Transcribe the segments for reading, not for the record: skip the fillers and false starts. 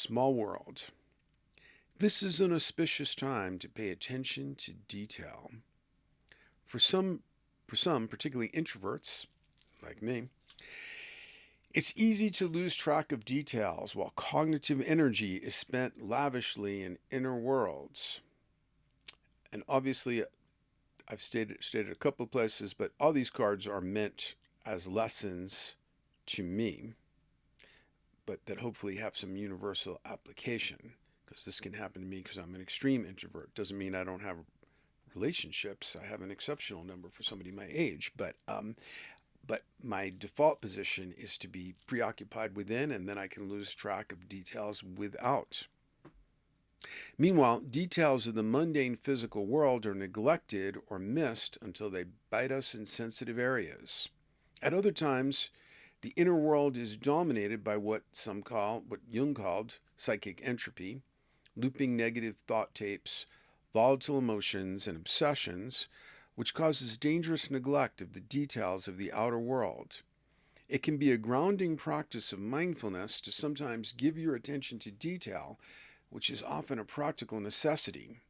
Small world. This is an auspicious time to pay attention to detail. For some, for some, particularly introverts like me, it's easy to lose track of details while cognitive energy is spent lavishly in inner worlds. And obviously, I've stated a couple of places, but all these cards are meant as lessons to me, but that hopefully have some universal application. Because this can happen to me because I'm an extreme introvert. Doesn't mean I don't have relationships. I have an exceptional number for somebody my age, but my default position is to be preoccupied within, and then I can lose track of details without. Meanwhile, details of the mundane physical world are neglected or missed until they bite us in sensitive areas. At other times, the inner world is dominated by what Jung called psychic entropy, looping negative thought tapes, volatile emotions, and obsessions, which causes dangerous neglect of the details of the outer world. It can be a grounding practice of mindfulness to sometimes give your attention to detail, which is often a practical necessity.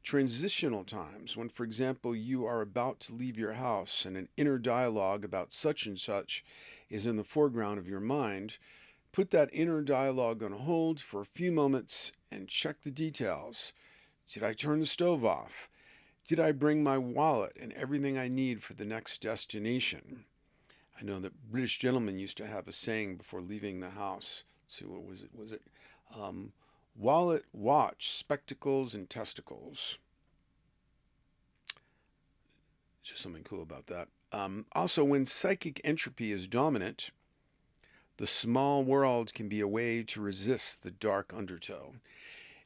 Transitional times, when, for example, you are about to leave your house and an inner dialogue about such and such is in the foreground of your mind, put that inner dialogue on hold for a few moments and check the details. Did I turn the stove off? Did I bring my wallet and everything I need for the next destination? I know that British gentlemen used to have a saying before leaving the house. Let's see, what was it? Um, wallet, watch, spectacles, and testicles? Just something cool about that. Also, when psychic entropy is dominant, the small world can be a way to resist the dark undertow.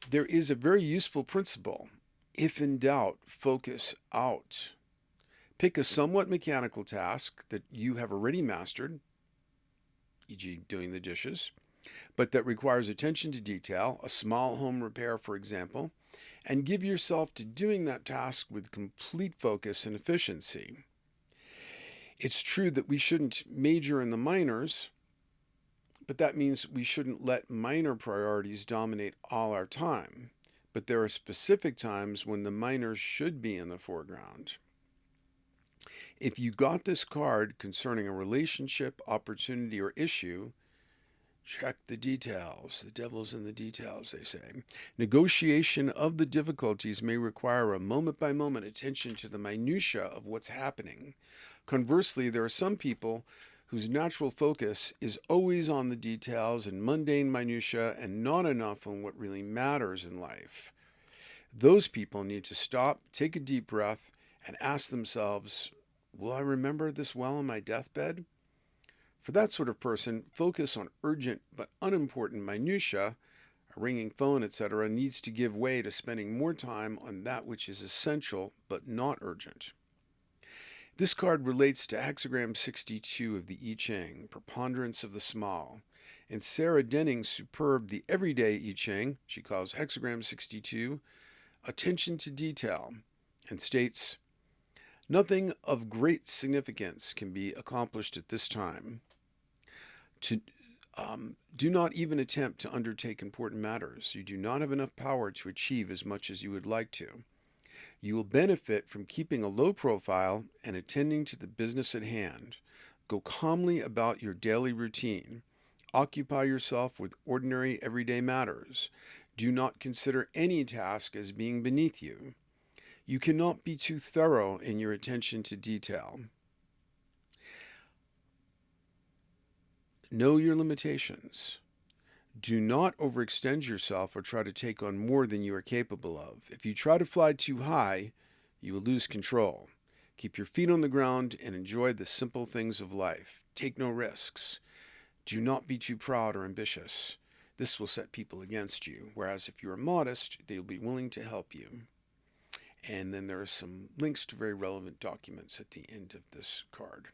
There is a very useful principle. If in doubt, focus out. Pick a somewhat mechanical task that you have already mastered, e.g., doing the dishes, but that requires attention to detail, a small home repair, for example, and give yourself to doing that task with complete focus and efficiency. It's true that we shouldn't major in the minors, but that means we shouldn't let minor priorities dominate all our time. But there are specific times when the minors should be in the foreground. If you got this card concerning a relationship, opportunity, or issue, check the details. The devil's in the details, they say. Negotiation of the difficulties may require a moment by moment attention to the minutiae of what's happening. Conversely, there are some people whose natural focus is always on the details and mundane minutiae and not enough on what really matters in life. Those people need to stop, take a deep breath, and ask themselves, will I remember this well on my deathbed? For that sort of person, focus on urgent but unimportant minutiae, a ringing phone, etc., needs to give way to spending more time on that which is essential but not urgent. This card relates to hexagram 62 of the I Ching, Preponderance of the Small. In Sarah Denning's superb The Everyday I Ching, she calls hexagram 62 Attention to Detail, and states, nothing of great significance can be accomplished at this time. Do not even attempt to undertake important matters. You do not have enough power to achieve as much as you would like to. You will benefit from keeping a low profile and attending to the business at hand. Go calmly about your daily routine. Occupy yourself with ordinary everyday matters. Do not consider any task as being beneath you. You cannot be too thorough in your attention to detail. Know your limitations. Do not overextend yourself or try to take on more than you are capable of. If you try to fly too high, you will lose control. Keep your feet on the ground and enjoy the simple things of life. Take no risks. Do not be too proud or ambitious. This will set people against you, whereas if you are modest, they will be willing to help you. And then there are some links to very relevant documents at the end of this card.